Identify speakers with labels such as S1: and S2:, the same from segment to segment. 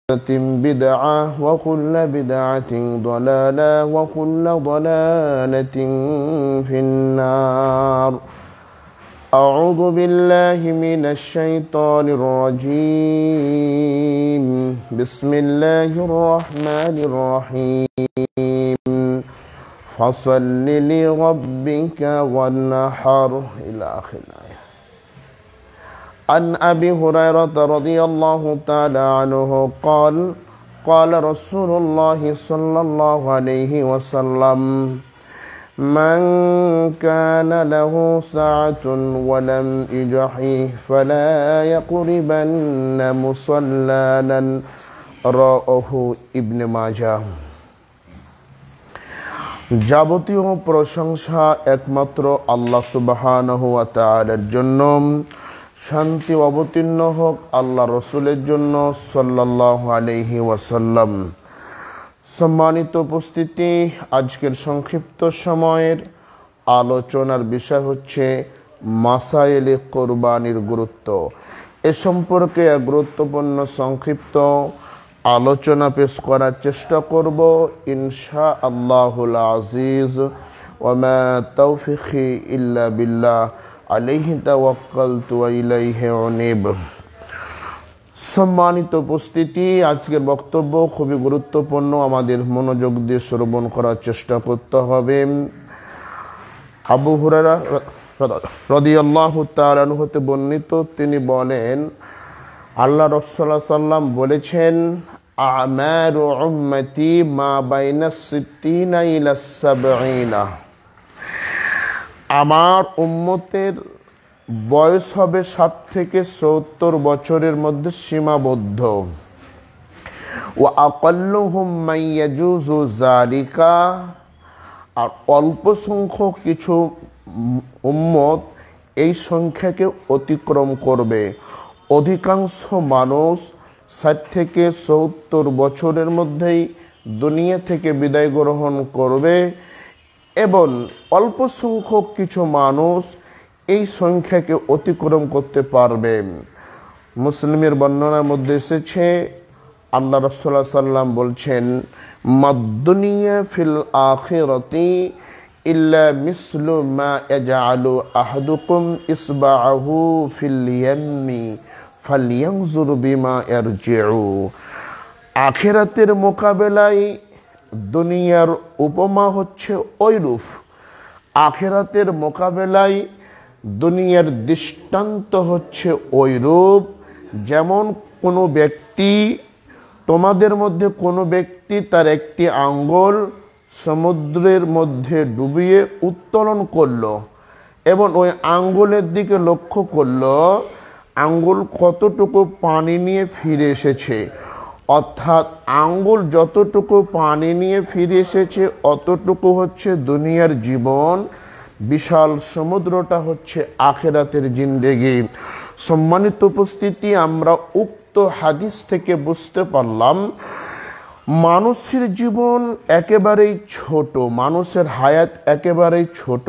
S1: بدعة وكل بدعة ضلالة وكل ضلالة في النار. أعوذ بالله من الشيطان الرجيم. بسم الله الرحمن الرحيم. فصل لربك وانحر إلى آخر الآية. عن أبي هريرة رضي الله تعالى عنه قال قال رسول الله صلى الله عليه وسلم من كان له ساعة ولم يجحي فلا يقربن مصلانا. رواه ابن ماجه। যাবতীয় প্রশংসা একমাত্র আল্লাহ সুবহানাহু ওয়া তাআলার জন্য। শান্তি অবতীর্ণ হোক আল্লাহ রসুলের জন্য সাল্লাল্লাহু আলাইহি ওয়াসাল্লাম। সম্মানিত উপস্থিতি, আজকের সংক্ষিপ্ত সময়ের আলোচনার বিষয় হচ্ছে মাসায়েলে কোরবানির গুরুত্ব। এ সম্পর্কে এক গুরুত্বপূর্ণ সংক্ষিপ্ত আলোচনা পেশ করার চেষ্টা করব ইনশাআল্লাহুল আজিজ। ওয়া মা তাওফিকি ইল্লা বিল্লাহ আলাইহি তাওয়াক্কালতু ওয়া ইলাইহি উনীব। সম্মানিত উপস্থিতি, আজকের বক্তব্য খুবই গুরুত্বপূর্ণ, আমাদের মনোযোগ দিয়ে শ্রবণ করার চেষ্টা করতে হবে। আবু হুরায়রা রাদিয়াল্লাহু তাআলা আনহু হতে বর্ণিত, তিনি বলেন আল্লাহ রাসূল সাল্লাল্লাহু আলাইহি ওয়াসাল্লাম বলেছেন আমারু উম্মতি মা বাইনা সিত্তিনা ইলা সাবঈনা। আমার উম্মতের বয়স হবে 60 থেকে 70 বছরের মধ্যে সীমাবদ্ধ। ওয়া আকাল্লুহুম মান ইয়াজুজু যালিকা, আর অল্প সংখ্যক কিছু উম্মত এই সংখ্যাকে অতিক্রম করবে। অধিকাংশ মানুষ 60 থেকে 70 বছরের মধ্যেই দুনিয়া থেকে বিদায় গ্রহণ করবে এবং অল্প সংখ্যক কিছু মানুষ এই সংখ্যাকে অতিক্রম করতে পারবে। মুসলিমের বর্ণনার মধ্যে এসেছে আল্লাহ রাসূল সাল্লাল্লাহু আলাইহি ওয়াসাল্লাম বলছেন মাদ-দুনিয়া ফিল আখিরাতি ইল্লা মিসলু মা ইয়াজআলু আহাদুকুম ইসবা'াহু ফিল ইয়াম্মি ফালইয়ানজুর বিমা ইয়ারজি'ু। আখিরাতের মোকাবেলায় দুনিয়ার উপমা হচ্ছে ঐরূপ। আখিরাতের মোকাবেলায় দুনিয়ার দৃষ্টান্ত হচ্ছে ঐরূপ যেমন কোনো ব্যক্তি, তোমাদের মধ্যে কোনো ব্যক্তি তার একটি আঙ্গুল সমুদ্রের মধ্যে ডুবিয়ে উত্তোলন করলো এবং ওই আঙ্গুলের দিকে লক্ষ্য করলো আঙ্গুল কতটুকু পানি নিয়ে ফিরে এসেছে। অর্থাৎ আঙ্গুল যতটুকু পানি নিয়ে ফিরে এসেছে অতটুকু হচ্ছে দুনিয়ার জীবন, বিশাল সমুদ্রটা হচ্ছে আখিরাতের জিন্দেগি। সম্মানিত উপস্থিতি, আমরা উক্ত হাদিস থেকে বুঝতে পারলাম মানুষের জীবন একেবারেই ছোট, মানুষের হায়াত একেবারেই ছোট।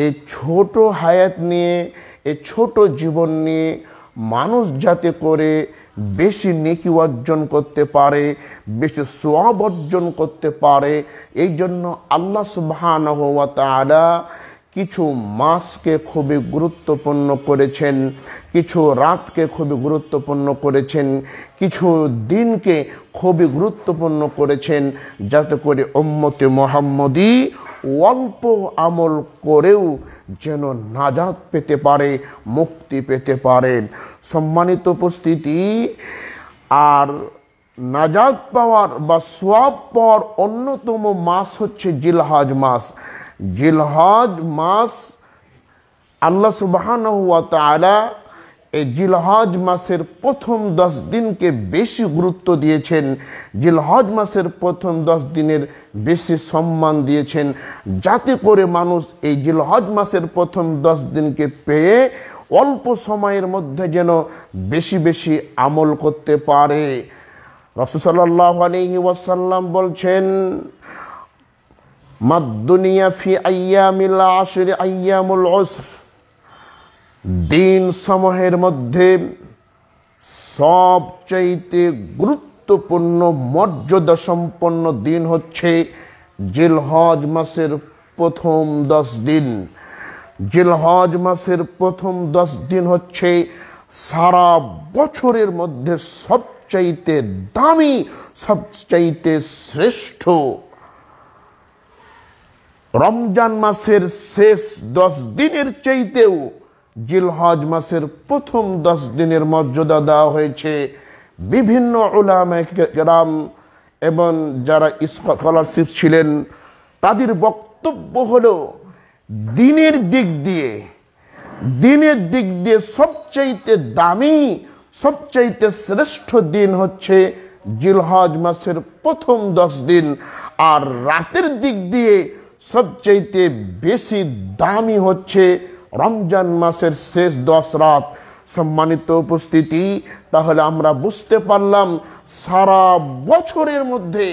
S1: এই ছোট হায়াত নিয়ে, এই ছোট জীবন নিয়ে মানুষ যাতে করে বেশি নেকি অর্জন করতে পারে, বেশি সওয়াব অর্জন করতে পারে, এই জন্য আল্লাহ সুবহানাহু ওয়া তাআলা কিছু মাসকে খুবই গুরুত্বপূর্ণ করেছেন, কিছু রাতকে খুবই গুরুত্বপূর্ণ করেছেন, কিছু দিনকে খুবই গুরুত্বপূর্ণ করেছেন যাতে করে উম্মতে মুহাম্মদী অল্প আমল করেও যেন নাজাত পেতে পারে, মুক্তি পেতে পারেন। সম্মানিত উপস্থিতি, আর নাজাত পাওয়ার বা সওয়াব পাওয়ার অন্যতম মাস হচ্ছে জিলহজ মাস। জিলহজ মাস আল্লাহ সুবহানাহু ওয়া তাআলা এই জিলহজ মাসের প্রথম 10 দিনকে বেশি গুরুত্ব দিয়েছেন, জিলহজ মাসের প্রথম 10 দিনের বেশি সম্মান দিয়েছেন যাতে করে মানুষ এই জিলহজ মাসের প্রথম 10 দিনকে পেয়ে অল্প সময়ের মধ্যে যেন বেশি বেশি আমল করতে পারে। রাসূল সাল্লাল্লাহু আলাইহি ওয়াসাল্লাম বলছেন মাদ-দুনিয়া ফি আইয়ামিল আশরি আইয়ামুল উসর, দিন সমূহের মধ্যে সবচাইতে গুরুত্ব গুরুত্বপূর্ণ মর্যাদা সম্পন্ন দিন হচ্ছে জিলহজ মাসের প্রথম 10 দিন। জিলহজ মাসের প্রথম 10 দিন হচ্ছে সারা বছরের মধ্যে সবচাইতে দামি, সবচাইতে শ্রেষ্ঠ। রমজান মাসের শেষ 10 দিনের চাইতেও জিলহজ মাসের প্রথম 10 দিনের মর্যাদা দেওয়া হয়েছে। বিভিন্ন উলামায়ে কেরাম এবং যারা স্কলারশিপ ছিলেন তাদের বক্তব্য হলো দিনের দিক দিয়ে সবচাইতে দামি, সবচাইতে শ্রেষ্ঠ দিন হচ্ছে জিলহজ মাসের প্রথম 10 দিন, আর রাতের দিক দিয়ে সবচাইতে বেশি দামি হচ্ছে রমজান মাসের শেষ 10 রাত। সম্মানিত উপস্থিতি, তাহলে আমরা বুঝতে পারলাম সারা বছরের মধ্যে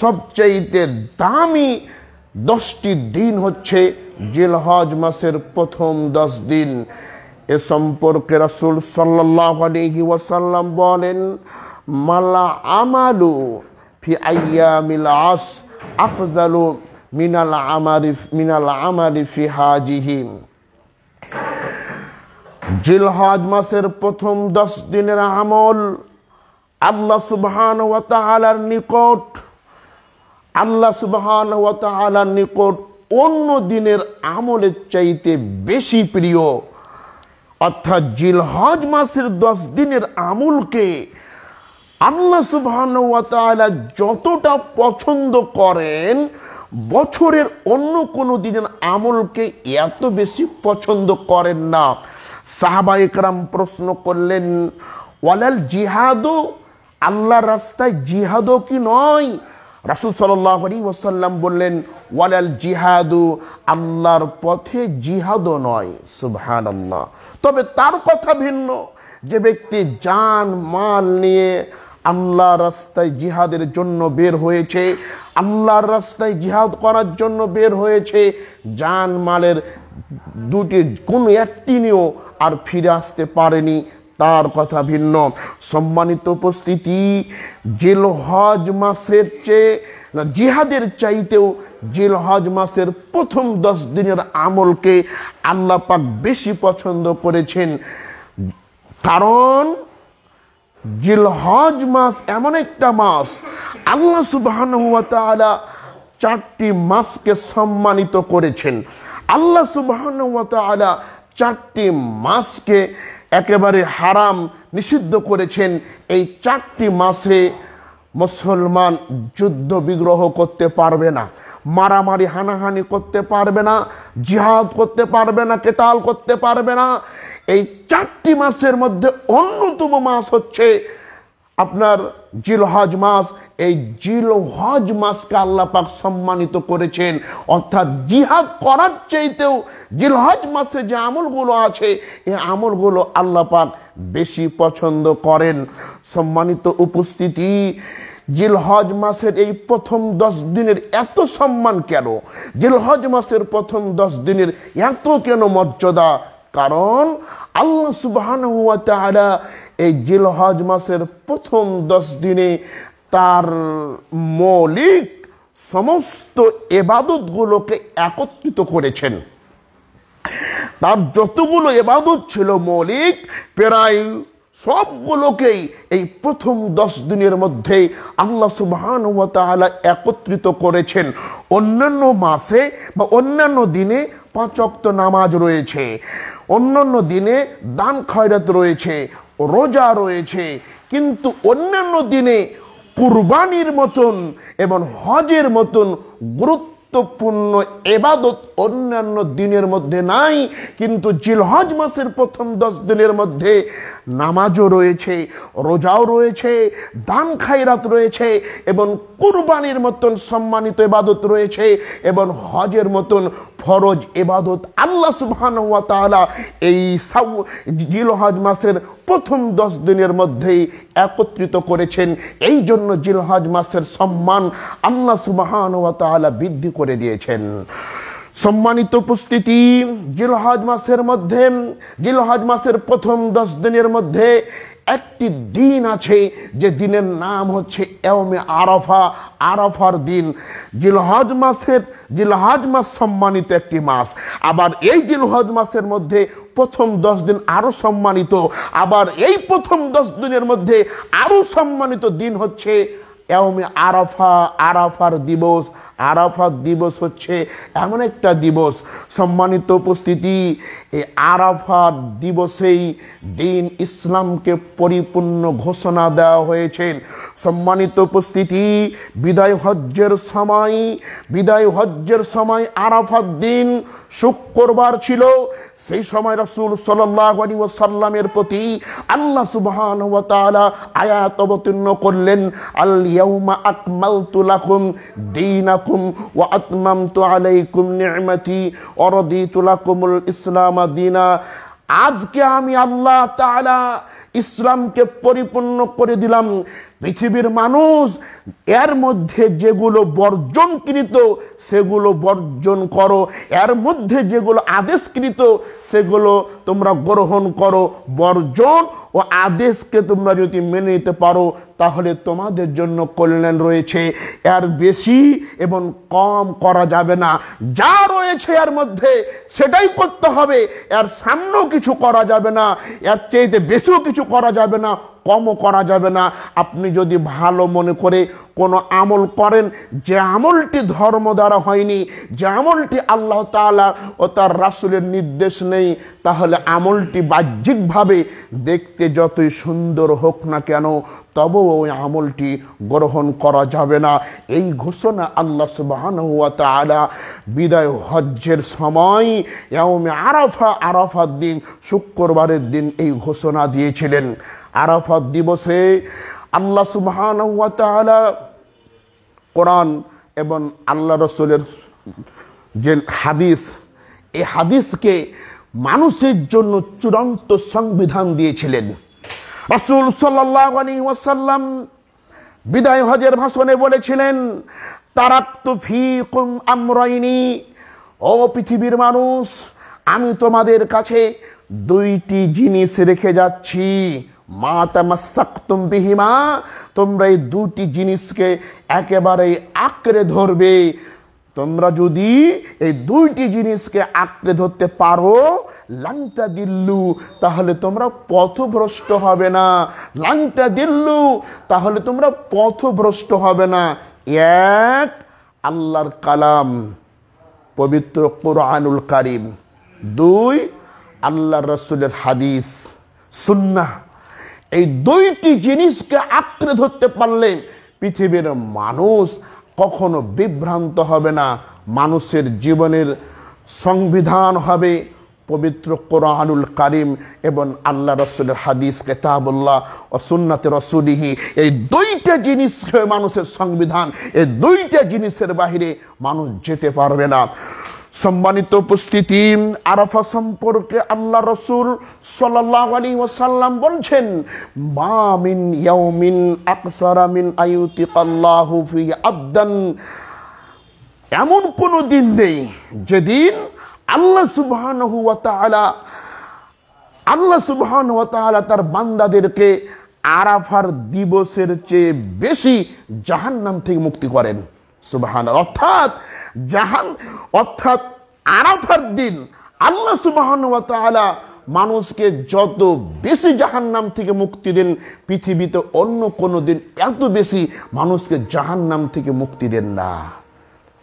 S1: সবচাইতে দামি 10টি দিন হচ্ছে জিলহজ মাসের প্রথম 10 দিন। এ সম্পর্কে রাসূল সাল্লাল্লাহু আলাইহি ওয়াসাল্লাম বলেন, মালা আমালু ফি আইয়ামিল আশ আফজালু মিনাল আমালি ফি হাজিহি। জিলহজ মাসের প্রথম 10 দিনের আমল আল্লাহ সুবহানাহু ওয়া তাআলার নিকট অন্য দিনের আমলের চাইতে বেশি প্রিয়। অর্থাৎ জিলহজ মাসের 10 দিনের আমলকে আল্লাহ সুবহানাহু ওয়া তাআলা যতটা পছন্দ করেন, বছরের অন্য কোনো দিনের আমলকে এত বেশি পছন্দ করেন না। সাহাবায়ে কেরাম প্রশ্ন করলেন, ওয়ালাল জিহাদু, আল্লাহর রাস্তায় জিহাদও কি নয়? রাসূল সাল্লাল্লাহু আলাইহি ওয়াসাল্লাম বললেন, ওয়ালাল জিহাদু, আল্লাহর পথে জিহাদও নয়। সুবহানাল্লাহ। তবে তার কথা ভিন্ন। যে ব্যক্তি জান মাল নিয়ে আল্লাহর রাস্তায় জিহাদের জন্য বের হয়েছে, আল্লাহর রাস্তায় জিহাদ করার জন্য বের হয়েছে, জান মালের দুটি কোনো একটি নিয়েও আর ফিরে আসতে পারেনি, তার কথা ভিন্ন। সম্মানিত উপস্থিতি, জিলহজ মাসের চেয়ে জিহাদের চাইতেও জিলহজ মাসের প্রথম 10 দিনের আমলকে আল্লাহ পাক বেশি পছন্দ করেছেন। কারণ জিলহজ মাস এমন একটা মাস, আল্লাহ সুবহানাহু ওয়া তাআলা 4টি মাসকে সম্মানিত করেছেন। আল্লাহ সুবহানাহু ওয়া তাআলা 4টি মাসকে একেবারে হারাম, নিষিদ্ধ করেছেন। এই 4টি মাসে মুসলমান যুদ্ধ বিগ্রহ করতে পারবে না, মারামারি হানাহানি করতে পারবে না, জিহাদ করতে পারবে না, কেতাল করতে পারবে না। এই 4টি মাসের মধ্যে অন্যতম মাস হচ্ছে আপনার জিলহজ মাস। এই জিলহজ মাসকে আল্লাহ পাক সম্মানিত করেছেন। অর্থাৎ জিহাদ করার চাইতেও জিলহজ মাসে যে আমলগুলো আছে, এই আমলগুলো আল্লাহ পাক বেশি পছন্দ করেন। সম্মানিত উপস্থিতি, জিলহজ মাসের এই প্রথম 10 দিনের এত সম্মান কেন? জিলহজ মাসের প্রথম 10 দিনের এত কেন মর্যাদা? কারণ আল্লাহ সুবহানাহু ওয়া তাআলা এই জিলহজ মাসের প্রথম 10 দিনে তার মৌলিক সমস্ত ইবাদতগুলোকে একত্রিত করেছেন। তার যতগুলো ইবাদত ছিল মৌলিক, প্রায় সবগুলোকেই এই প্রথম 10 দিনের মধ্যে আল্লাহ সুবহানাহু ওয়া তাআলা একত্রিত করেছেন। অন্যান্য মাসে বা অন্যান্য দিনে 5 ওয়াক্ত নামাজ রয়েছে, অন্যান্য দিনে দান খয়রাত রয়েছে, রোজা রয়েছে, কিন্তু অন্যান্য দিনে কুরবানির মতন এবং হজের মতন গুরুত্বপূর্ণ ইবাদত অন্যান্য দিনের মধ্যে নাই। কিন্তু জিলহজ মাসের প্রথম 10 দিনের মধ্যে নামাজও রয়েছে, রোজাও রয়েছে, দান খায়রাত রয়েছে এবং কুরবানির মতন সম্মানিত ইবাদত রয়েছে এবং হজের মতন ফরজ ইবাদত আল্লাহ সুবহানাহু ওয়া তাআলা এই জিলহজ মাসের প্রথম 10 দিনের মধ্যেই একত্রিত করেছেন। এই জন্য জিলহজ মাসের সম্মান আল্লাহ সুবহানাহু ওয়া তাআলা বৃদ্ধি করে দিয়েছেন। সম্মানিত উপস্থিতি, জিলহজ মাসের প্রথম 10 দিনের মধ্যে একটি দিন আছে যে দিনের নাম হচ্ছে ইয়াউমে আরাফা, আরাফার দিন। জিলহজ মাস সম্মানিত একটি মাস। আবার এই জিলহজ মাসের মধ্যে প্রথম 10 দিন আরো সম্মানিত। আবার এই প্রথম 10 দিনের মধ্যে আরো সম্মানিত দিন হচ্ছে ইয়াউমে আরাফা, আরাফার দিবস। আরাফার দিবস হচ্ছে এমন একটা দিবস, সম্মানিত উপস্থিতি, এই আরাফার দিবসেই দিন ইসলামকে পরিপূর্ণ ঘোষণা দেওয়া হয়েছে। সম্মানিত উপস্থিতি, বিদায় হজ্জের সময় আরাফার দিন শুক্রবার ছিল। সেই সময় রাসূল সাল্লাল্লাহু আলাইহি ওয়াসাল্লামের প্রতি আল্লাহ সুবহানাহু ওয়া তাআলা আয়াত অবতীর্ণ করলেন, আল ইয়াউমা আকমালতু লাকুম দীনাকুম ওয়া আতমামতু আলাইকুম নি'মাতি ওয়া রাদিতু লাকুমুল ইসলাম দীনা। আজকে আমি আল্লাহ তাআলা ইসলামকে পরিপূর্ণ করে দিলাম। পৃথিবীর মানুষ এর মধ্যে যেগুলো বর্জনকৃত সেগুলো বর্জন করো, এর মধ্যে যেগুলো আদেশকৃত সেগুলো তোমরা গ্রহণ করো। বর্জন ও আদেশকে তোমরা যদি মেনে নিতে পারো তাহলে তোমাদের জন্য কল্যাণ রয়েছে। এর বেশি এবং কম করা যাবে না। যা রয়েছে এর মধ্যে সেটাই করতে হবে। এর সামনেও কিছু করা যাবে না, এর চাইতে বেশিও কিছু করা যাবে না, কমও করা যাবে না। আপনি যদি ভালো মনে করে কোনো আমল করেন, যে আমলটি ধর্ম দ্বারা হয়নি, যে আমলটি আল্লাহ তাআলা ও তার রাসূলের নির্দেশ নেই, তাহলে আমলটি বাহ্যিকভাবে দেখতে যতই সুন্দর হোক না কেন তবুও ওই আমলটি গ্রহণ করা যাবে না। এই ঘোষণা আল্লাহ সুবহানাহু ওয়া তাআলা বিদায় হজ্জের সময় ইয়াউমে আরাফা, আরাফার দিন শুক্রবারের দিন এই ঘোষণা দিয়েছিলেন। আরাফাত দিবসে আল্লাহ সুবহানাহু ওয়া তাআলা কোরআন এবং আল্লাহ রাসূলের যে হাদিস, এই হাদিসকে মানুষের জন্য চূড়ান্ত সংবিধান দিয়েছিলেন। রাসূল সাল্লাল্লাহু আলাইহি ওয়াসাল্লাম বিদায় হজের ভাষণে বলেছিলেন, তারাকতু ফীকুম আমরাইনি, ও পৃথিবীর মানুষ, আমি তোমাদের কাছে দুইটি জিনিস রেখে যাচ্ছি। মা তামাসসাকতুম বিহিমা, তোমরা এই দুটি জিনিসকে একেবারেই আঁকড়ে ধরবে। তোমরা যদি এই দুইটি জিনিসকে আঁকড়ে ধরতে পারো, লাংতা দিল্লু, তাহলে তোমরা পথভ্রষ্ট হবে না। লাংতা দিল্লু, তাহলে তোমরা পথভ্রষ্ট হবে না। এক, আল্লাহর কালাম পবিত্র কুরআনুল কারীম। দুই, আল্লাহর রাসূলের হাদিস সুন্নাহ। এই দুইটি জিনিসকে আঁকড়ে ধরতে পারলে পৃথিবীর মানুষ কখনো বিভ্রান্ত হবে না। মানুষের জীবনের সংবিধান হবে পবিত্র কোরআনুল কারীম এবং আল্লাহ রাসূলের হাদিস কিতাবুল্লাহ ও সুন্নাতে রাসূলিহি। এই দুইটা জিনিস মানুষের সংবিধান। এই দুইটা জিনিসের বাইরে মানুষ যেতে পারবে না। সম্মানিত উপস্থিতি, আরাফা সম্পর্কে আল্লাহ রাসূল সাল্লাল্লাহু আলাইহি ওয়াসাল্লাম বলছেন, মা মিন ইয়াউমিন আকসারা মিন আইয়ুতিকাল্লাহু ফি আবদান, এমন কোনো দিন নেই যেদিন আল্লাহ সুবহানাহু ওয়া তাআলা তার বান্দাদেরকে আরাফার দিবসের চেয়ে বেশি জাহান্নাম থেকে মুক্তি করেন। সুবহানাল্লাহ। অর্থাৎ আরাফার দিন আল্লাহ সুবহানাহু ওয়া তাআলা মানুষকে যত বেশি জাহান্নাম থেকে মুক্তি দেন, পৃথিবীতে অন্য কোনো দিন এত বেশি মানুষকে জাহান্নাম থেকে মুক্তি দেন না।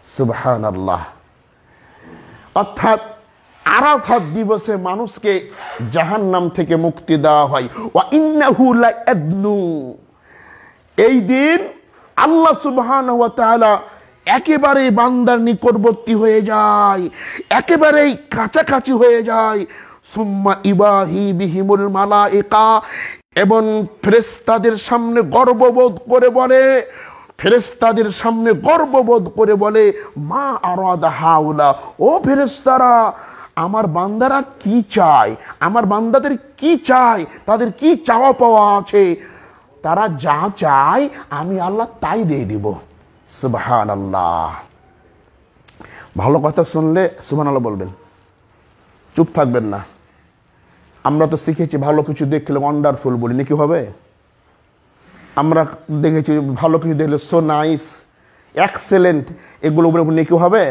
S1: সুবহানাল্লাহ। অর্থাৎ আরাফাত দিবসে মানুষকে জাহান্নাম থেকে মুক্তি দেওয়া হয়। ওয়া ইন্নাহু লায়াদনু, এই দিন আল্লাহ সুবহানাহু ওয়া তাআলা একেবারে বান্দার নিকটবর্তী হয়ে যায়, একেবারেই কাছাকাছি হয়ে যায়। সুম্মা ইবাহি বিহিমুল মালাইকা, এবং ফেরেশতাদের সামনে গর্ববোধ করে বলে, মা আরাদা হাউলা, ও ফেরেশতারা, আমার বান্দারা কি চায়, আমার বান্দাদের কি চায়, তাদের কি চাওয়া পাওয়া আছে, তারা যা চায় আমি আল্লাহ তাই দিয়ে দিব। সুবহানাল্লাহ। ভালো কথা শুনলে সুবহানাল্লাহ বলবেন, চুপ থাকবেন না। আমরা তো শিখেছি ভালো কিছু দেখলে ওয়ান্ডারফুল বলি, নাকি হবে? আমরা দেখেছি ভালো কিছু দেখলে সো নাইস, এক্সেলেন্ট, এগুলো বলে নাকি হবে?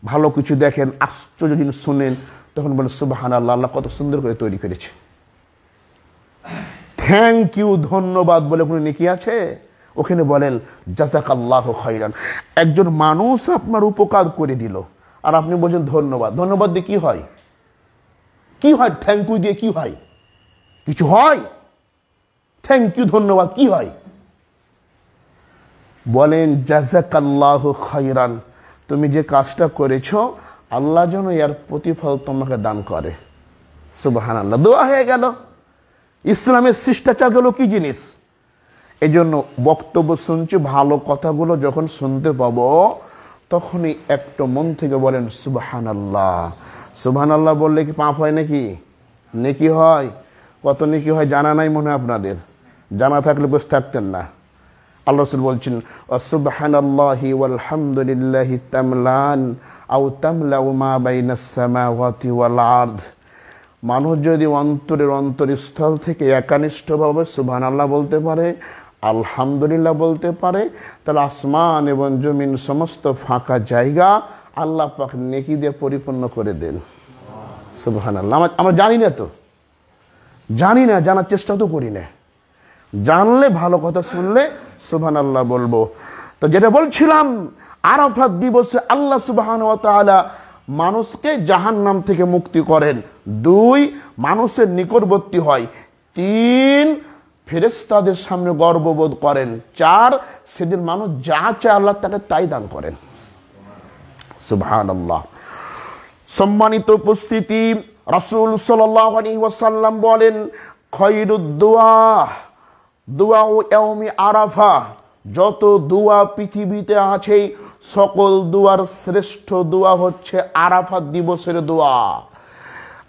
S1: ভালো কিছু দেখেন, আশ্চর্য জিনিস শুনেন, তখন বলেন সুবহানাল্লাহ, আল্লাহ কত সুন্দর করে তৈরি করেছে। থ্যাংক ইউ, ধন্যবাদ বলে কোনো নেকি আছে? ওখানে বলেন জাযাকাল্লাহু খাইরান। একজন মানুষ আপনার উপকার করে দিল আর আপনি বলছেন ধন্যবাদ। ধন্যবাদ দিয়ে কি হয়? কি হয়? থ্যাংক ইউ দিয়ে কি হয়? কিছু হয়? থ্যাংক ইউ ধন্যবাদ কি হয়? বলেন জাযাকাল্লাহু খাইরান, তুমি যে কাজটা করেছো আল্লাহ যেন এর প্রতিফল তোমাকে দান করে। সুবহানাল্লাহ, দোয়া হয়ে গেল। ইসলামের শিষ্টাচার হলো কি জিনিস? এই জন্য বক্তব্য শুনছি, ভালো কথাগুলো যখন শুনতে পাবো তখনই একটা মন থেকে বলেন সুবহানাল্লাহ। সুবহানাল্লাহ বললে কি পাপ হয় নাকি? নেকি হয়। কত নেকি হয় জানা নাই মনে হয় আপনাদের? জানা থাকলে বসে থাকতেন না। আল্লাহ রাসূল বলছেন সুবহানাল্লাহি ওয়াল হামদুলিল্লাহি তামলান আও তামলাউ মা বাইনাস সামাওয়াতি ওয়াল আরদ। মানুষ যদি অন্তরের অন্তরস্থল থেকে একানিষ্ঠভাবে সুবহানাল্লাহ বলতে পারে, আলহামদুলিল্লাহ বলতে পারে, তাহলে আসমান এবং জমিন সমস্ত ফাঁকা জায়গা আল্লাহ পাক নেকি দিয়ে পরিপূর্ণ করে দেন। সুবহানাল্লাহ। আমরা জানি না, তো জানি না, জানার চেষ্টা তো করি না। জানলে ভালো কথা শুনলে সুবহানাল্লাহ বলবো। তো যেটা বলছিলাম, আরাফাত দিবসে আল্লাহ সুবহানাহু ওয়া তাআলা মানুষকে জাহান্নাম থেকে মুক্তি করেন। 2, মানুষের নিকটবর্তী হয়। 3, ফেরেশতাদের সামনে গর্ববোধ করেন। 4, সেদিন মানুষ যা চায় আল্লাহ তাকে তাই দান করেন। সুবহানাল্লাহ। সম্মানিত উপস্থিতি, রাসূল সাল্লাল্লাহু আলাইহি ওয়াসাল্লাম বলেন খায়রুদ দুআ ইয়াউমি আরাফা। যত দোয়া পৃথিবীতে আছে সকল দোয়ার শ্রেষ্ঠ দোয়া হচ্ছে আরাফাত দিবসের দোয়া।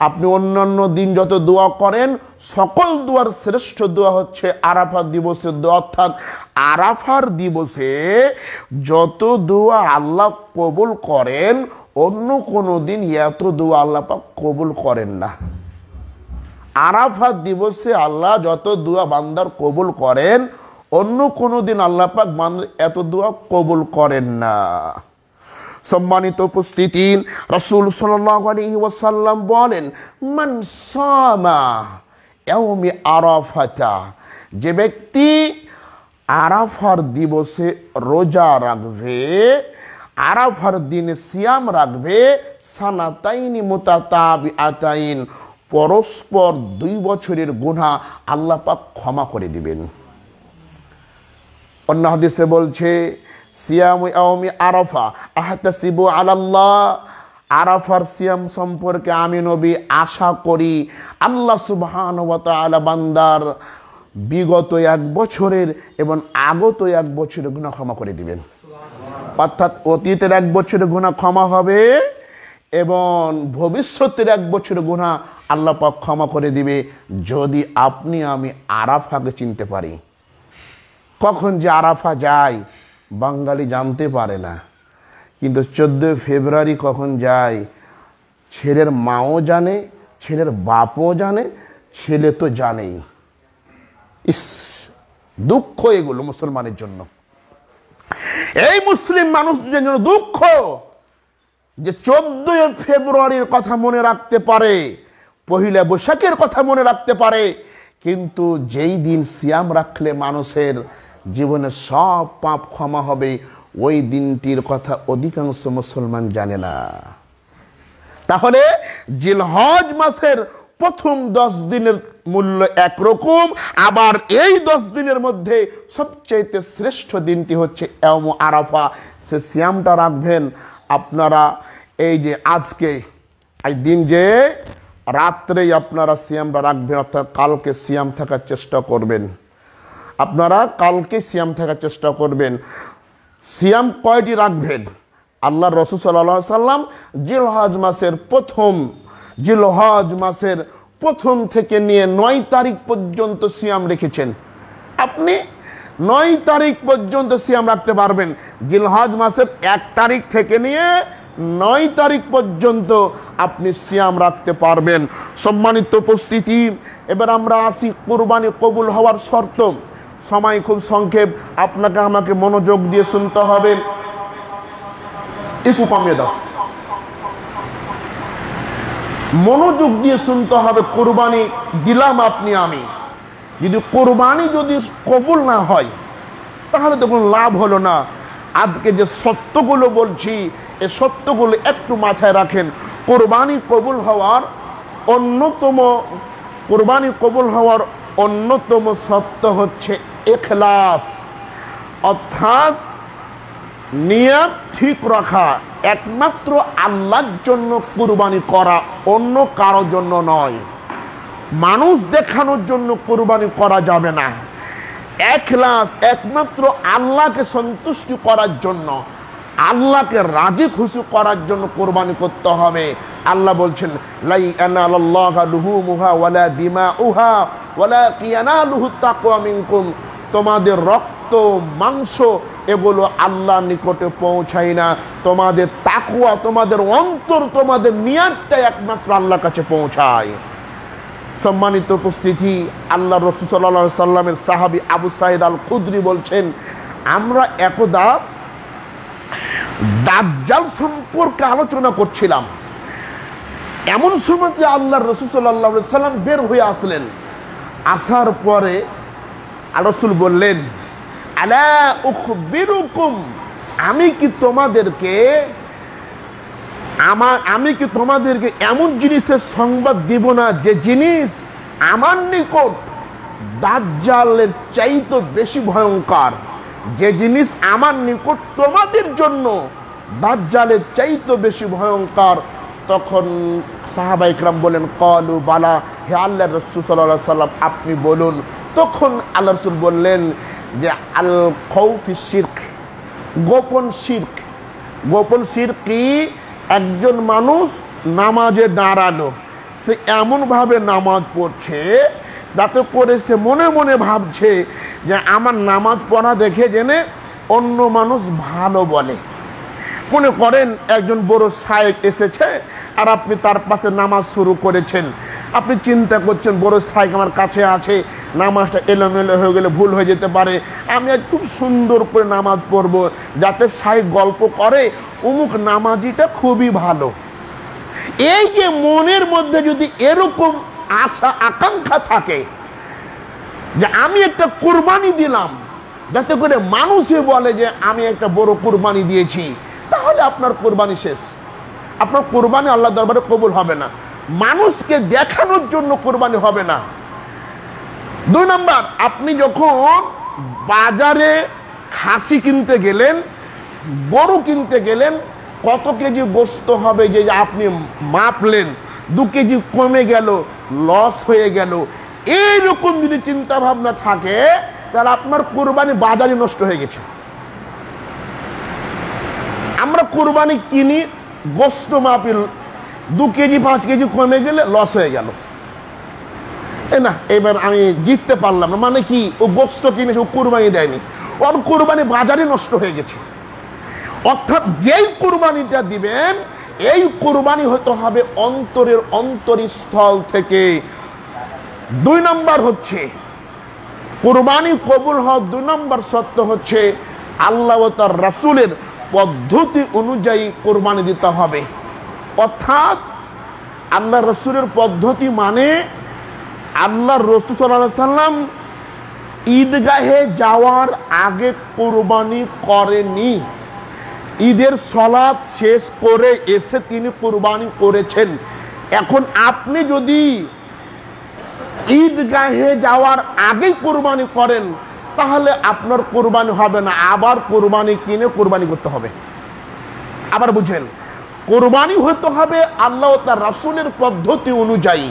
S1: আপনি অন্যান্য দিন যত দোয়া করেন সকল দোয়ার শ্রেষ্ঠ দোয়া হচ্ছে আরাফাত দিবসের দোয়া। অর্থাৎ আরাফার দিবসে যত দোয়া আল্লাহ কবুল করেন অন্য কোনো দিন এত দোয়া আল্লাহ পাক কবুল করেন না। আরাফাত দিবসে আল্লাহ যত দোয়া বান্দার কবুল করেন অন্য কোনো দিন আল্লাহ পাক বান্দার এত দোয়া কবুল করেন না। সম্মানিত উপস্থিতি, রাসূল সাল্লাল্লাহু আলাইহি ওয়াসাল্লাম বলেন মান সামা ইয়াউমি আরাফাতা, যে ব্যক্তি আরাফার দিবসে রোজা রাখবে, আরাফার দিনে সিয়াম রাখবে, সানাতাইনি মুতাতাবিআতাইন, পরস্পর 2 বছরের গুনাহ আল্লাহ পাক ক্ষমা করে দিবেন। অন্য হাদিসে বলছে সিয়ামু ইয়াউমি আরাফা আহতাসিবু আলাল্লাহ, আরাফার সিয়াম সম্পর্কে আমি নবী আশা করি আল্লাহ সুবহানাহু ওয়া তাআলা বান্দার বিগত 1 বছরের এবং আগত 1 বছরের গুনাহ ক্ষমা করে দিবেন। অর্থাৎ অতীতের 1 বছরের গুনাহ ক্ষমা হবে এবং ভবিষ্যতের 1 বছরের গুনাহ আল্লাহ পাক ক্ষমা করে দিবে যদি আপনি আমি আরাফাকে চিনতে পারি। কখন যে আরাফা যায় বাঙালি জানতে পারে না, কিন্তু 14 ফেব্রুয়ারি কখন যায় ছেলের মাও জানে, ছেলের বাপও জানে, ছেলে তো জানেই। ইস, দুঃখ এগুলো মুসলমানের জন্য। এই মুসলিম মানুষদের জন্য দুঃখ যে 14 ফেব্রুয়ারির কথা মনে রাখতে পারে, পহিলা বৈশাখের কথা মনে রাখতে পারে, কিন্তু যেই দিন সিয়াম রাখলে মানুষের জীবনে সব পাপ ক্ষমা হবে ওই দিনটির কথা অধিকাংশ মুসলমান জানে না। তাহলে জিলহজ মাসের প্রথম 10 দিনের মূল্য একরকম, আবার এই 10 দিনের মধ্যে সবচেয়ে শ্রেষ্ঠ দিনটি হচ্ছে ইয়াউম আরাফা। সে সিয়ামটা রাখবেন আপনারা। এই যে আজকে এই দিন যে রাত্রেই আপনারা সিয়ামটা রাখবেন, অর্থাৎ কালকে সিয়াম থাকার চেষ্টা করবেন। আপনারা কালকে সিয়াম থাকার চেষ্টা করবেন। সিয়াম কয়টি রাখবেন? আল্লাহ রাসূল সাল্লাল্লাহু আলাইহি সাল্লাম জিলহজ মাসের প্রথম থেকে নিয়ে 9 তারিখ পর্যন্ত সিয়াম রেখেছেন। আপনি 9 তারিখ পর্যন্ত সিয়াম রাখতে পারবেন। জিলহজ মাসের 1 তারিখ থেকে নিয়ে 9 তারিখ পর্যন্ত আপনি সিয়াম রাখতে পারবেন। সম্মানিত উপস্থিতি, এবার আমরা আসি কুরবানি কবুল হওয়ার শর্ত। সময় খুব সংক্ষেপ, আপনাকে আমাকে মনোযোগ দিয়ে শুনতে হবে। একটু কমিয়ে দাও, মনোযোগ দিয়ে শুনতে হবে। কুরবানি দিলাম আপনি আমি, যদি কুরবানি যদি কবুল না হয় তাহলে তো কোনো লাভ হলো না। আজকে যে সত্যগুলো বলছি, এই সত্যগুলো একটু মাথায় রাখেন। কুরবানি কবুল হওয়ার অন্যতম সত্য হচ্ছে ইখলাস, অর্থাৎ নিয়ত ঠিক রাখা, একমাত্র আল্লাহর জন্য কুরবানি করা, অন্য কারোর জন্য নয়। মানুষ দেখানোর জন্য কুরবানি করা যাবে না। ইখলাস, একমাত্র আল্লাহকে সন্তুষ্টি করার জন্য, আল্লাহকে রাজি খুশি করার জন্য কুরবানি করতে হবে। আল্লাহ বলছেন, লা ইয়ানালাল্লাহু লুহুমুহা ওয়ালা দিমাউহা ওয়ালাকিন ইয়ানালুহুত তাকওয়া মিনকুম। তোমাদের রক্ত মাংস এগুলো আল্লাহর নিকটে পৌঁছায় না, তোমাদের তাকওয়া, তোমাদের অন্তর, তোমাদের নিয়তটা একমাত্র আল্লাহর কাছে পৌঁছায়। সম্মানিত উপস্থিতি, আল্লাহ রাসূল সাল্লাল্লাহু আলাইহি সাল্লামের সাহাবী আবু সাঈদ আল খুদরি বলছেন, আমরা একদা দাজ্জাল সম্পর্কে আলোচনা করছিলাম। এমন সময় যে আল্লাহর রাসূল সাল্লাল্লাহু আলাইহি সাল্লাম বের হয়ে আসলেন। আসার পরে রাসূল বললেন, আলা উখবিরুকুম, আমি কি তোমাদেরকে এমন জিনিসের সংবাদ দিব না যে জিনিস আমার নিকট দাজ্জালের চাইতে বেশি ভয়ঙ্কর, যে জিনিস আমার নিকট তোমাদের জন্য দাজ্জালের চাইতে বেশি ভয়ঙ্কর। তখন সাহাবায়ে কেরাম বলেন, ক্বালু বালা, হে আল্লাহর রাসূল সাল্লাল্লাহু আলাইহি সাল্লাম আপনি বলুন। তখন আল্লাহর রাসূল বললেন যে আল খাউফি শিরক, গোপন শিরক। গোপন শিরক কি? একজন মানুষ নামাজে দাঁড়ালো, সে এমনভাবে নামাজ পড়ছে যাতে করে সে মনে মনে ভাবছে যে আমার নামাজ পড়া দেখে জেনে অন্য মানুষ ভালো বলে। মনে করেন একজন বড় শায়েখ এসেছে আর আপনি তার পাশে নামাজ শুরু করেছেন। আপনি চিন্তা করছেন, বড় শায়েখ আমার কাছে আছে, নামাজটা এলোমেলো হয়ে গেলে ভুল হয়ে যেতে পারে, আমি আজ খুব সুন্দর করে নামাজ পড়ব, যাতে শায়েখ গল্প করে অমুক নামাজিটা খুবই ভালো। এই যে মনের মধ্যে যদি এরকম আশা আকাঙ্ক্ষা থাকে যে আমি একটা কুরবানি দিলাম যাতে করে মানুষে বলে যে আমি একটা বড় কুরবানি দিয়েছি, তাহলে আপনার কুরবানি শেষ। আপনার কুরবানি আল্লাহ দরবারে কবুল হবে না। মানুষকে দেখানোর জন্য কুরবানি হবে না। 2 নাম্বার, আপনি যখন বাজারে খাসি কিনতে গেলেন, গরু কিনতে গেলেন, কত কেজি গোস্ত হবে যে আপনি মাপলেন, 2 কেজি কমে গেল, লস হয়ে গেল, এইরকম যদি চিন্তা ভাবনা থাকে তাহলে আপনার কুরবানি বাজারে নষ্ট হয়ে গেছে। আমরা কুরবানি কিনি, গোস্ত মাপি, 2 কেজি 5 কেজি কমে গেলে লস হয়ে গেল, না এবার আমি জিততে পারলাম না, মানে কি? ও গোস্ত কিনেছে, ও কুরবানি দেয়নি, ওর কুরবানি বাজারে নষ্ট হয়ে গেছে। অর্থাৎ যেই কুরবানিটা দিবেন, এই কুরবানি হতে হবে অন্তরের অন্তরস্থল থেকে। 2 নাম্বার হচ্ছে কুরবানি কবুল হওয়ার 2 নাম্বার শর্ত হচ্ছে আল্লাহ ও তার রাসূলের পদ্ধতি অনুযায়ী কুরবানি দিতে হবে। অর্থাৎ আল্লাহ রাসূলের পদ্ধতি মানে আল্লাহর রাসূল সাল্লাল্লাহু আলাইহি সাল্লাম ঈদগাহে যাওয়ার আগে কুরবানি করেনি, ঈদের সালাত শেষ করে এসে তিনি কুরবানি করেছেন। এখন আপনি যদি ঈদগাহে যাওয়ার আগে কুরবানি করেন তাহলে আপনার কুরবানি হবে না, আবার কুরবানি কিনে কুরবানি করতে হবে। আবার বুঝেন, কুরবানি হতে হবে আল্লাহ ও তার রাসূলের পদ্ধতি অনুযায়ী।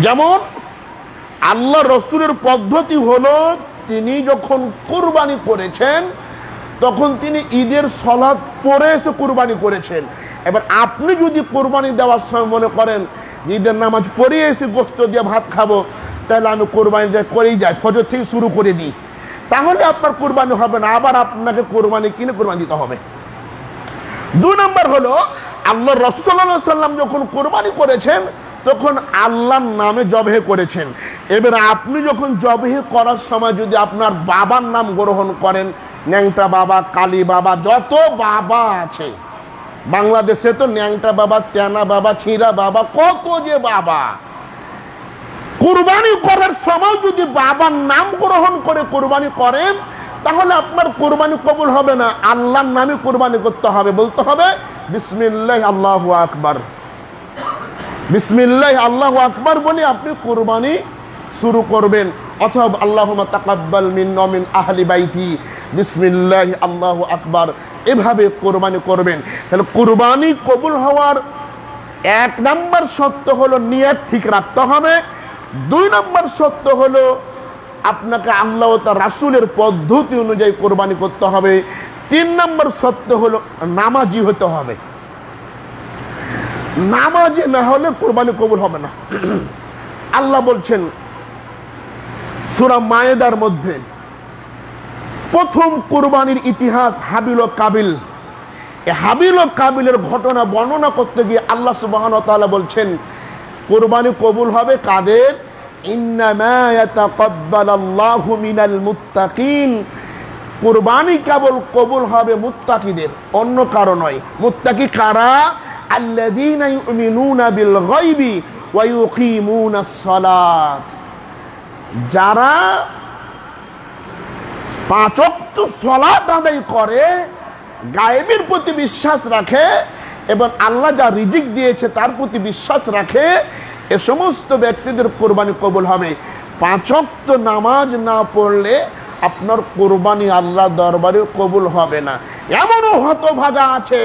S1: যেমন আল্লাহ রাসূলের পদ্ধতি হলো, তিনি যখন কুরবানি করেছেন তখন তিনি ঈদের সালাত পড়ে এসে কুরবানি করেছেন। এবার আপনি যদি কুরবানি দেওয়ার সময় মনে করেন ঈদের নামাজ পড়ে এসে গোশত দিয়ে ভাত খাবো, তাহলে আমি কোরবানিটা করেই যাই, ফজর থেকে শুরু করে দিই, তাহলে আপনার কোরবানি হবে না, আবার আপনাকে কোরবানি কিনে কোরবানি দিতে হবে। দুই নম্বর হলো আল্লাহ রাসূল সাল্লাল্লাহু আলাইহি ওয়াসাল্লাম যখন কুরবানি করেছেন তখন আল্লাহর নামে জবাহ করেছেন। এবার আপনি যখন জবাহ করার সময় যদি আপনার বাবার নাম গ্রহণ করেন, ন্যাংটা বাবা, কালী বাবা, যত বাবা আছে বাংলাদেশে তো ন্যাংটা বাবা, তেনা বাবা, ছিঁড়া বাবা, কত যে বাবা, কুরবানি করার সময় যদি বাবার নাম গ্রহণ করে কুরবানি করেন তাহলে আপনার কুরবানি কবুল হবে না। আল্লাহর নামে কুরবানি করতে হবে, বলতে হবে বিসমিল্লাহ আল্লাহু আকবার, বিসমিল্লাহ আল্লাহু আকবার বলে আপনি কুরবানি শুরু করবেন। অথবা আল্লাহুম্মা তাকাব্বাল মিন্না মিন আহলি বাইতি বিসমিল্লাহ আল্লাহু আকবার, এভাবে কুরবানি করবেন। তাহলে কুরবানি কবুল হওয়ার এক নম্বর শর্ত হলো নিয়ত ঠিক রাখতে হবে। দুই নম্বর শর্ত হলো আপনাকে আল্লাহ ও তার রাসূলের পদ্ধতি অনুযায়ী কোরবানি করতে হবে। তিন নম্বর শর্ত হলো নামাজি হতে হবে। নামাজি না হলে কোরবানি কবুল হবে না। আল্লাহ বলছেন সূরা মায়েদার মধ্যে প্রথম কোরবানির ইতিহাস হাবিল ও কাবিল। এই হাবিল ও কাবিলের ঘটনা বর্ণনা করতে গিয়ে আল্লাহ সুবহানাহু ওয়া তাআলা বলছেন কোরবানি কবুল হবে কাদের? ইন্নামা ইয়াতাকাব্বালাল্লাহু মিনাল মুত্তাকিন, কুরবানি কেবল কবুল হবে মুত্তাকিদের, অন্য কারো নয়। মুত্তাকি কারা? আল্লাযীনা ইউমিনুনা বিল গায়বি ওয়া ইউকিমুনাস সালাত, যারা পাঁচ ওয়াক্ত সালাত আদায় করে, গায়েবের প্রতি বিশ্বাস রাখে এবং আল্লাহ যা রিজিক দিয়েছে তার প্রতি বিশ্বাস রাখে, এ সমস্ত ব্যক্তিদের কোরবানি কবুল হবে। পাঁচ ওয়াক্ত নামাজ না পড়লে আপনার কোরবানি আল্লাহ দরবারে কবুল হবে না। এমনও হতভাগা আছে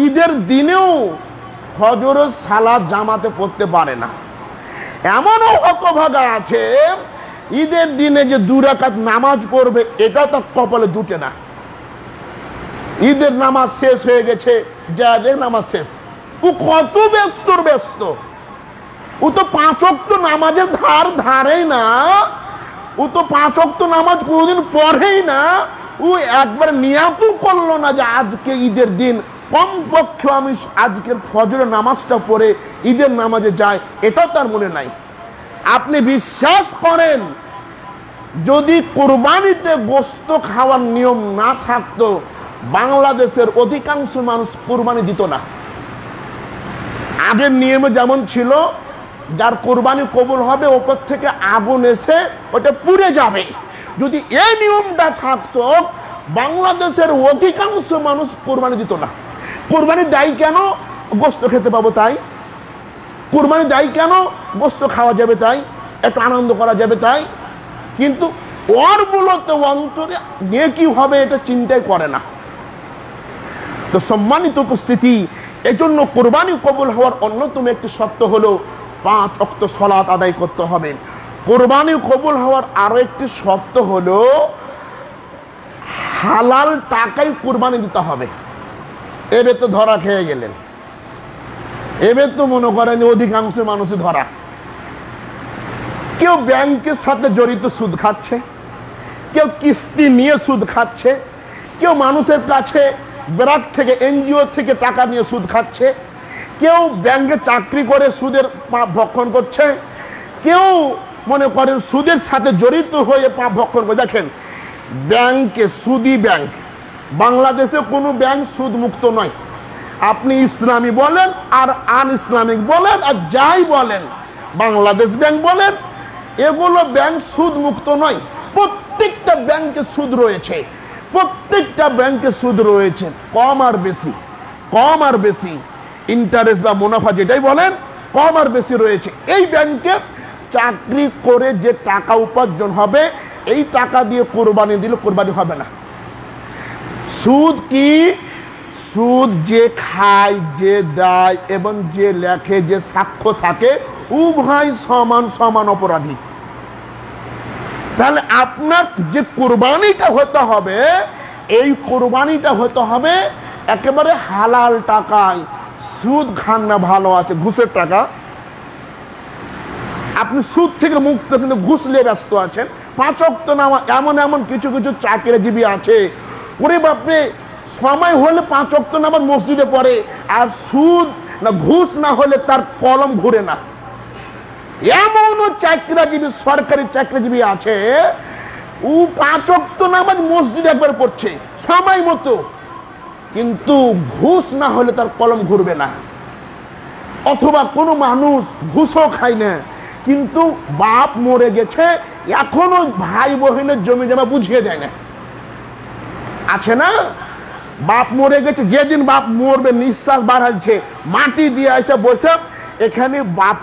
S1: ঈদের দিনেও ফজরের সালাত জামাতে পড়তে পারে না। এমনও হতভাগা আছে ঈদের দিনে যে 2 রাকাত নামাজ পড়বে এটাও তার কপালে জুটে না। ঈদের নামাজ শেষ হয়ে গেছে, জায়েদের নামাজ শেষ, ও কত ব্যস্ত, ও তো 5 ওয়াক্ত নামাজের ধারেই না, ও তো 5 ওয়াক্ত নামাজ কোনোদিন পড়েই না, ও একবার নিয়াতও করলো না যে আজকে ঈদের দিন কমপক্ষে আমি আজকের ফজরের নামাজটা পড়ে ঈদের নামাজে যাই, এটাও তার মনে নাই। আপনি বিশ্বাস করেন যদি কুরবানিতে গোশত খাওয়ার নিয়ম না থাকতো বাংলাদেশের অধিকাংশ মানুষ কুরবানি দিত না। আগের নিয়মে যেমন ছিল যার কুরবানি কবুল হবে ওপর থেকে আগুন এসে ওটা পুড়ে যাবে, যদি এই নিয়মটা থাকতো বাংলাদেশের অধিকাংশ মানুষ কুরবানি দিত না। কুরবানি দেয় কেন? গোশত খেতে পাবো তাই। কুরবানি দেয় কেন? গোশত খাওয়া যাবে তাই, একটু আনন্দ করা যাবে তাই। কিন্তু ওর মূলত অন্তরে নেকি হবে এটা চিন্তাই করে না। তো সম্মানিত উপস্থিতি, এজন্য কোরবানি কবুল হওয়ার অন্যতম একটি শর্ত হলো 5 ওয়াক্ত সালাত আদায় করতে হবে। কোরবানি কবুল হওয়ার আরো একটি শর্ত হলো হালাল টাকায় কোরবানি দিতে হবে। এবে তো ধরা খেয়ে গেলেন, এবে তো মনে করেন অধিকাংশ মানুষই ধরা। কেউ ব্যাংকের সাথে জড়িত সুদ খাচ্ছে, কেউ কিস্তি নিয়ে সুদ খাচ্ছে, কেউ মানুষের কাছে ব্যাংক থেকে এনজিও থেকে টাকা নিয়ে সুদ খাচ্ছে, কেউ ব্যাংকে চাকরি করে সুদের ভক্ষণ করছে, কেউ মনে করেন সুদের সাথে জড়িত হয়ে ভক্ষণ করে। দেখেন ব্যাংকে সুদি ব্যাংক, বাংলাদেশে কোনো ব্যাংক সুদ মুক্ত নয়। আপনি ইসলামী বলেন আর আন ইসলামিক বলেন আর যাই বলেন, বাংলাদেশ ব্যাংক বলেন, এগুলো ব্যাংক সুদ মুক্ত নয়। প্রত্যেকটা ব্যাংকে সুদ রয়েছে, প্রত্যেকটা ব্যাংকে সুদ রয়েছে, কম আর বেশি, কম আর বেশি, ইন্টারেস্ট বা মুনাফা যেটাই বলেন কম আর বেশি রয়েছে। এই ব্যাংকে চাকরি করে যে টাকা উপার্জন হবে এই টাকা দিয়ে কোরবানি দিলে কোরবানি হবে না। সুদ কি? সুদ যে খায়, যে দেয় এবং যে লেখে, যে সাক্ষ্য থাকে, উভয় সমান সমান অপরাধী। তাহলে আপনার যে কোরবানিটা হতে হবে, এই কোরবানিটা হতে হবে একেবারে হালাল টাকায়। সুদ খান না ভালো আছে, ঘুষের টাকা, আপনি সুদ থেকে মুক্ত কিন্তু ঘুষ নিয়ে ব্যস্ত আছেন। 5 ওয়াক্ত নামাজ, এমন এমন কিছু কিছু চাকরিজীবী আছে, ওরে বাপরে সময় হলে 5 ওয়াক্ত নামাজ মসজিদে পড়ে, আর সুদ না ঘুষ না হলে তার কলম ঘুরে না। এমনও চাকরিজীবী, সরকারি চাকরিজীবী আছে, ও 5 ওয়াক্ত নামাজ মসজিদে একবার পড়ছে সময় মতো, কিন্তু ঘুষ না হলে তার কলম ঘুরবে না। অথবা কোনো মানুষ ঘুষও খায় না, কিন্তু বাপ মরে গেছে, এখনো ভাই বোনের জমি জমা বুঝিয়ে দেয় না। আছে না, বাপ মরে গেছে, যেদিন বাপ মরবে নিঃশ্বাস বাড়াচ্ছে, মাটি দিয়ে এসে বসে, এখানে বাপ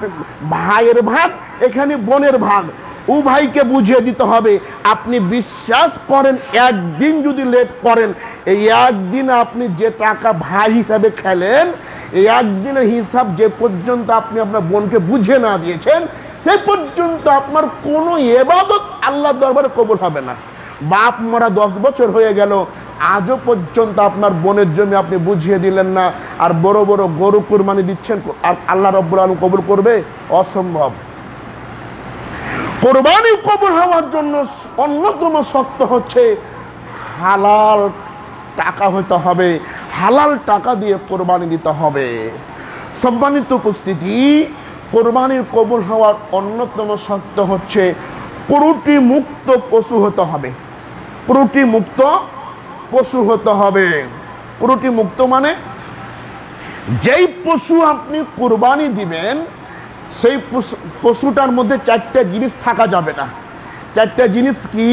S1: ভাইয়ের ভাগ, এখানে বোনের ভাগ, ও ভাইকে বুঝিয়ে দিতে হবে। আপনি বিশ্বাস করেন, একদিন যদি লেট করেন, এই একদিন আপনি যে টাকা ভাই হিসাবে খেলেন, এই একদিনের হিসাব যে পর্যন্ত আপনি আপনার বোনকে বুঝিয়ে না দিয়েছেন, সে পর্যন্ত আপনার কোনো ইবাদত আল্লাহর দরবারে কবুল হবে না। বাপ মরা 10 বছর হয়ে গেল, আজও পর্যন্ত আপনার বোনের জমি আপনি বুঝিয়ে দিলেন না, আর বড় বড় গরু কুরবানি দিচ্ছেন, আর আল্লাহ রাব্বুল আলামিন কবুল করবে? অসম্ভব। কোরবানি কবুল হওয়ার জন্য অন্যতম শর্ত হচ্ছে হালাল টাকা হতে হবে, হালাল টাকা দিয়ে কোরবানি দিতে হবে। সম্মানিত উপস্থিতি, কোরবানির কবুল হওয়ার অন্যতম শর্ত হচ্ছে ক্রুটি মুক্ত পশু হতে হবে। ক্রুটি মুক্ত পশু হতে হবে। ক্রুটি মুক্ত মানে যেই পশু আপনি কোরবানি দিবেন, সেই পশুটার মধ্যে 4টা জিনিস থাকা যাবে না। 4টা জিনিস কি?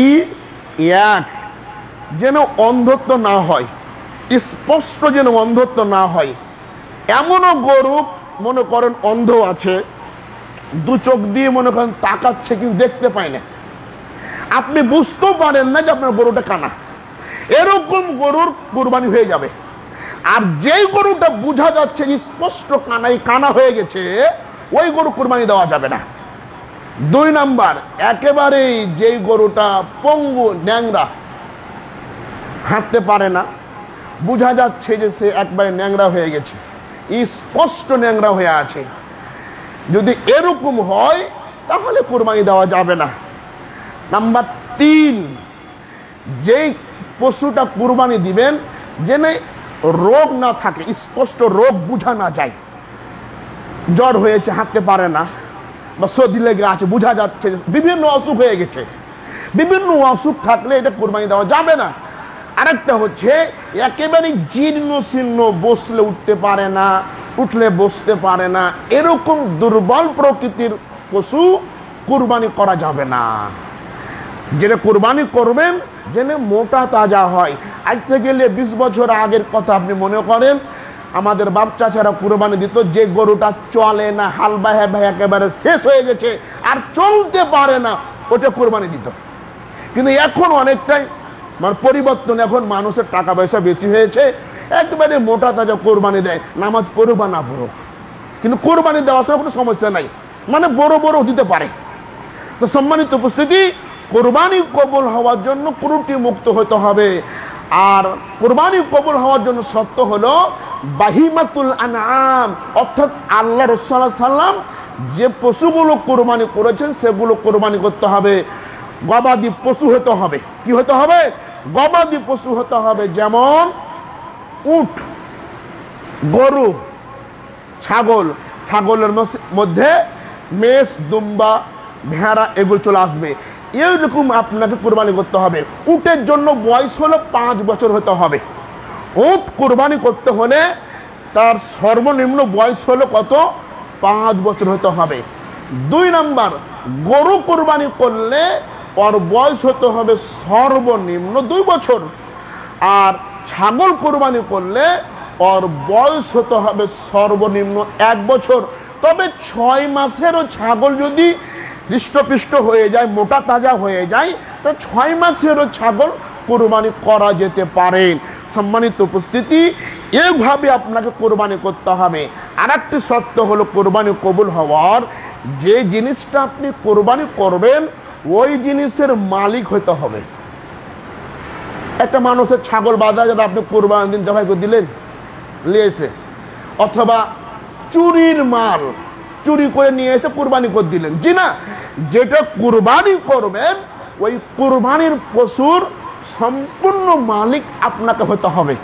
S1: এক, যেন অন্ধত্ব না হয়, স্পষ্ট যেন অন্ধত্ব না হয়। এমনও গরু মনে করেন অন্ধ আছে, 2 চোখ দিয়ে মনে করেন তাকাচ্ছে, কিন্তু দেখতে পায় না, আপনি বুঝতেও পারেন না যে আপনার গরুটা কানা। এরকম গরুর কোরবানি হয়ে যাবে। আর যেই গরুটা বোঝা যাচ্ছে স্পষ্ট কানা হয়ে গেছে, ওই গরু কোরবানি দেওয়া যাবে না। 2 নাম্বার, একেবারেই যেই গরুটা পঙ্গু, ন্যাংরা, হাঁটতে পারে না, বোঝা যাচ্ছে যে সে একবারে ন্যাংরা হয়ে গেছে, স্পষ্ট ন্যাংরা হয়ে আছে, যদি এরকম হয় তাহলে কোরবানি দেওয়া যাবে না। নাম্বার 3, যেই পশুটা কোরবানি দিবেন যেন রোগ না থাকে, স্পষ্ট রোগ বোঝা না যায়, জ্বর হয়েছে, হাঁটতে পারে না, বা সর্দি লেগে আছে, বোঝা যাচ্ছে বিভিন্ন অসুখ হয়ে গেছে। বিভিন্ন অসুখ থাকলে এটা কোরবানি দেওয়া যাবে না। আরেকটা হচ্ছে একেবারে জীর্ণ শীর্ণ, বসলে উঠতে পারে না, উঠলে বসতে পারে না, এরকম দুর্বল প্রকৃতির পশু কোরবানি করা যাবে না। যেটা কোরবানি করবেন যেন মোটা তাজা হয়। আজ থেকে 20 বছর আগের কথা আপনি মনে করেন, আমাদের বাপ চাচারা কোরবানি দিত, যে গরুটা চলে না, হাল বাহে একেবারে শেষ হয়ে গেছে, আর চলতে পারে না, ওটা কোরবানি দিত। কিন্তু এখন অনেকটাই মানে পরিবর্তন, এখন মানুষের টাকা পয়সা বেশি হয়েছে, একবারে মোটা তাজা কোরবানি দেয়, নামাজ পড়ুক বা না পড়ুক, কিন্তু কোরবানি দেওয়ার সময় কোনো সমস্যা নাই, মানে বড় বড় দিতে পারে। তো সম্মানিত উপস্থিতি, কোরবানি কবুল হওয়ার জন্য ক্রুটি মুক্ত হতে হবে। আর কোরবানি কবুল হওয়ার জন্য শর্ত হলো বাহিমাতুল আনআম, অর্থাৎ আল্লাহ রাসূল সাল্লাল্লাহু আলাইহি ওয়াসাল্লাম যে পশুগুলো কোরবানি করেছেন সেগুলো কোরবানি করতে হবে। গবাদি পশু হতে হবে। কি হতে হবে? গবাদি পশু হতে হবে। যেমন উট, গরু, ছাগল, ছাগলের মধ্যে মেষ, দুম্বা, ভেড়া এগুলো চলে আসবে। এরকম আপনাকে কোরবানি করতে হবে। উটের জন্য বয়স হলো 5 বছর হতে হবে। উট কোরবানি করতে হলে তার সর্বনিম্ন বয়স হলো কত? 5 বছর হতে হবে। 2 নাম্বার, গরু কোরবানি করলে ওর বয়স হতে হবে সর্বনিম্ন 2 বছর। আর ছাগল কোরবানি করলে ওর বয়স হতে হবে সর্বনিম্ন 1 বছর। তবে 6 মাসেরও ছাগল যদি হৃষ্টপুষ্ট হয়ে যায়, মোটা তাজা হয়ে যায়, তা 6 মাসেরও ছাগল কোরবানি করা যেতে পারে। সম্মানিত উপস্থিতি, এভাবে আপনাকে কোরবানি করতে হবে। আর একটি শর্ত হলো কোরবানি কবুল হওয়ার, যে জিনিসটা আপনি কোরবানি করবেন ওই জিনিসের মালিক হতে হবে। একটা মানুষের ছাগল বাঁধা, যেটা আপনি কোরবানি দিন জবাই করে দিলেন, নিয়ে এসে, অথবা চুরির মাল চুরি করে নিয়ে এসে কোরবানি করে দিলেন, জি না, যেটা কোরবানি করবেন ওই কোরবানির পশুর সম্পূর্ণ মালিক আপনাকে হতে হবে।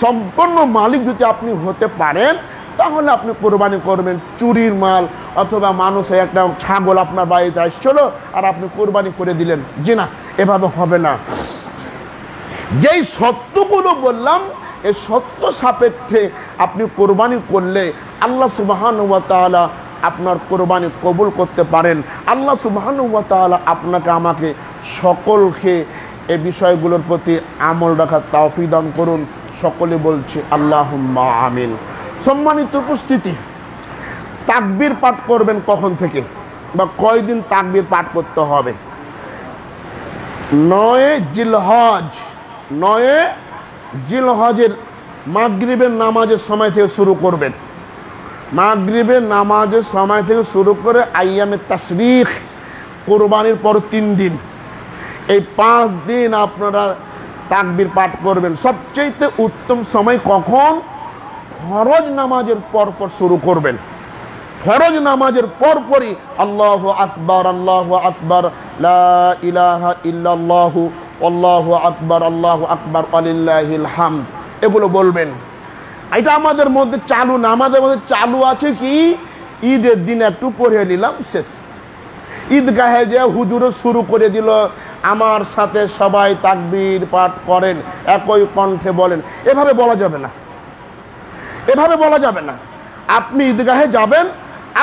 S1: সম্পূর্ণ মালিক যদি আপনি হতে পারেন, তাহলে আপনি কোরবানি করবেন। চুরির মাল অথবা মানুষের একটা ছাগল আপনার বাড়িতে আসছিল আর আপনি কোরবানি করে দিলেন, জি না, এভাবে হবে না। যেই সত্যগুলো বললাম এই সত্য সাপেক্ষে আপনি কোরবানি করলে আল্লাহ সুবহানাহু ওয়া তাআলা আপনার কোরবানি কবুল করতে পারেন। আল্লাহ সুবহানাহু ওয়া তাআলা আপনাকে আমাকে সকলকে এই বিষয়গুলোর প্রতি আমল রাখার তৌফিক দান করুন। সকলে বলছি আল্লাহুম্মা আমিন। সম্মানিত উপস্থিতি, তাকবীর পাঠ করবেন কখন থেকে বা কয়দিন তাকবীর পাঠ করতে হবে? 9 জিলহজের মাগরিবের নামাজের সময় থেকে শুরু করবেন। মাগরিবের নামাজের সময় থেকে শুরু করে আইয়ামে তাশরিক, কোরবানির পর 3 দিন, এই 5 দিন আপনারা তাকবীর পাঠ করবেন। সবচেয়ে উত্তম সময় কখন? ফরজ নামাজের পর শুরু করবেন। ফরজ নামাজের পরপরই আল্লাহু আকবার, আল্লাহু আকবার, লা ইলাহা ইল্লাল্লাহু, আল্লাহু আকবার, আল্লাহু আকবার, ওয়ালিল্লাহিল হামদ, এগুলো বলবেন। এটা আমাদের মধ্যে চালু না। আমাদের মধ্যে চালু আছে কি, ঈদের দিন একটু পড়ে নিলাম, শেষ। ঈদগাহে যে হুজুরও শুরু করে দিল, আমার সাথে সবাই তাকবীর পাঠ করেন, একই কণ্ঠে বলেন, এভাবে বলা যাবে না, এভাবে বলা যাবে না। আপনি ঈদগাহে যাবেন,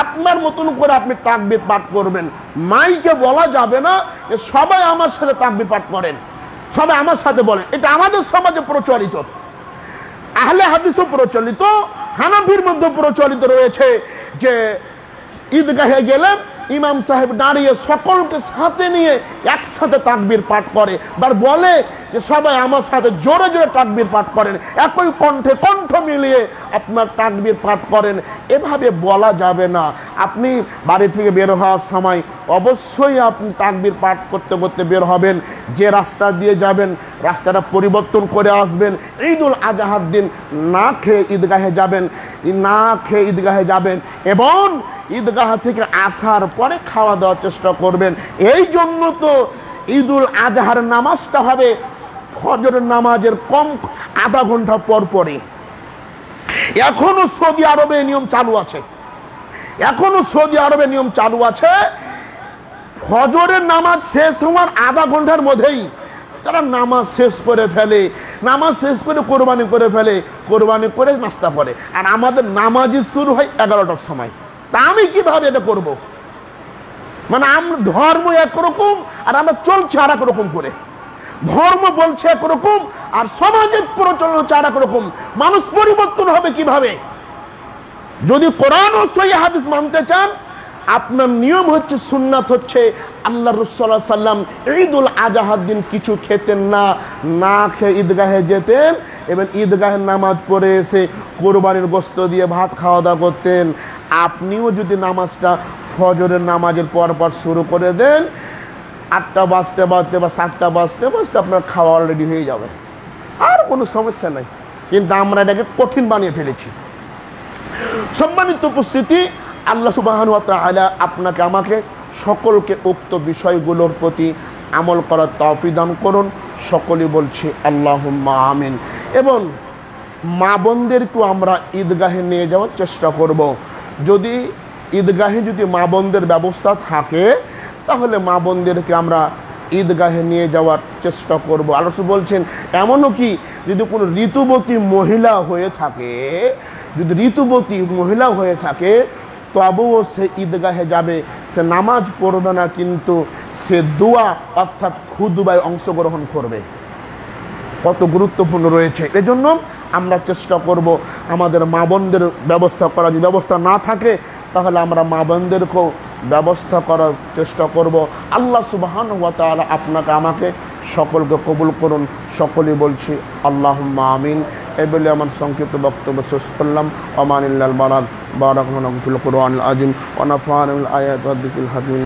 S1: আপনার মতন করে আপনি তাকবীর পাঠ করবেন। মাইকে বলা যাবে না যে সবাই আমার সাথে তাকবীর পাঠ করেন, সবাই আমার সাথে বলেন। এটা আমাদের সমাজে প্রচলিত, আহলে হাদিসও প্রচলিত, হানাফির মধ্যে প্রচলিত রয়েছে যে ঈদগাহে গেলেন, ইমাম সাহেব দাঁড়িয়ে সকলকে সাথে নিয়ে একসাথে তাকবীর পাঠ করে, বার বলে যে সবাই আমার সাথে জোরে জোরে তাকবীর পাঠ করেন, একই কণ্ঠে কণ্ঠ মিলিয়ে আপনার তাকবীর পাঠ করেন। এভাবে বলা যাবে না। আপনি বাড়ি থেকে বের হওয়ার সময় অবশ্যই আপনি তাকবীর পাঠ করতে করতে বের হবেন। যে রাস্তা দিয়ে যাবেন রাস্তাটা পরিবর্তন করে আসবেন। ঈদুল আজহার দিন না খেয়ে ঈদগাহে যাবেন এবং ঈদগাহ থেকে আসার পরে খাওয়া দাওয়ার চেষ্টা করবেন। এই জন্য তো ঈদুল আজহার নামাজটা হবে ফজরের নামাজের কম আধা ঘন্টা পর পরই। এখনো সৌদি আরবে নিয়ম চালু আছে, ফজরের নামাজ শেষ হওয়ার আধা ঘন্টার মধ্যেই তারা নামাজ শেষ করে ফেলে, নামাজ শেষ করে কোরবানি করে ফেলে, কোরবানি করে নাস্তা করে। আর আমাদের নামাজ শুরু হয় 11টার সময়। তা আমি কিভাবে এটা করব? মানে আমরা ধর্ম একরকম আর আমরা চলছে আর এক রকম করে। ধর্ম বলছে একরকম আর সমাজের প্রচলন হচ্ছে আর এক রকম। মানুষ পরিবর্তন হবে কিভাবে? যদি কোরআন ও সহিহ হাদিস মানতে চান, আপনার নিয়ম হচ্ছে, সুন্নাত হচ্ছে, আল্লাহ রাসূল সাল্লাল্লাহু আলাইহি ওয়াসাল্লাম ঈদুল আজহার দিন কিছু খেতেন না, না খেয়ে ঈদগাহে যেতেন এবং ঈদগাহের নামাজ পড়ে এসে কোরবানির গোশত দিয়ে ভাত খাওয়া দাওয়া করতেন। আপনিও যদি নামাজটা ফজরের নামাজের পর শুরু করে দেন, 8টা বাজতে বাজতে বা 7টা বাজতে বাজতে আপনার খাওয়া অলরেডি হয়ে যাবে, আর কোনো সমস্যা নাই। কিন্তু আমরা এটাকে কঠিন বানিয়ে ফেলেছি। সম্মানিত উপস্থিতি, আল্লাহ সুবহানাহু ওয়া তাআলা আপনাকে আমাকে সকলকে উক্ত বিষয়গুলোর প্রতি আমল করার তৌফিক দান করুন। সকলেই বলছি আল্লাহুম্মা আমিন। এবং মা বোনদেরকেও আমরা ঈদগাহে নিয়ে যাওয়ার চেষ্টা করব। যদি ঈদগাহে যদি মা বোনদের ব্যবস্থা থাকে, তাহলে মা বোনদেরকে আমরা ঈদগাহে নিয়ে যাওয়ার চেষ্টা করব। আর রাসূল বলছেন, এমনও কি যদি কোনো ঋতুবতী মহিলা হয়ে থাকে, তবুও সে ঈদগাহে যাবে, সে নামাজ পড়বে না, কিন্তু সে দোয়া অর্থাৎ খুতবায় অংশগ্রহণ করবে। কত গুরুত্বপূর্ণ রয়েছে। এজন্য আমরা চেষ্টা করব আমাদের মা বোনদের ব্যবস্থা করা। যদি ব্যবস্থা না থাকে তাহলে আমরা মা বোনদেরকেও ব্যবস্থা করার চেষ্টা করব। আল্লাহ সুবহানাহু ওয়া তাআলা আপনাকে আমাকে সকলকে কবুল করুন। সকলেই বলছি আল্লাহুম্মা আমিন। এই বলে আমার সংক্ষিপ্ত বক্তব্য শেষ করলাম। আমানিল্লাল বারাক বারাকাল্লাহু ফিল কুরআনিল আযীম ওয়া নাফা'ানি বিল আয়াতি ওয়াদ-যিকরিল হাকীম।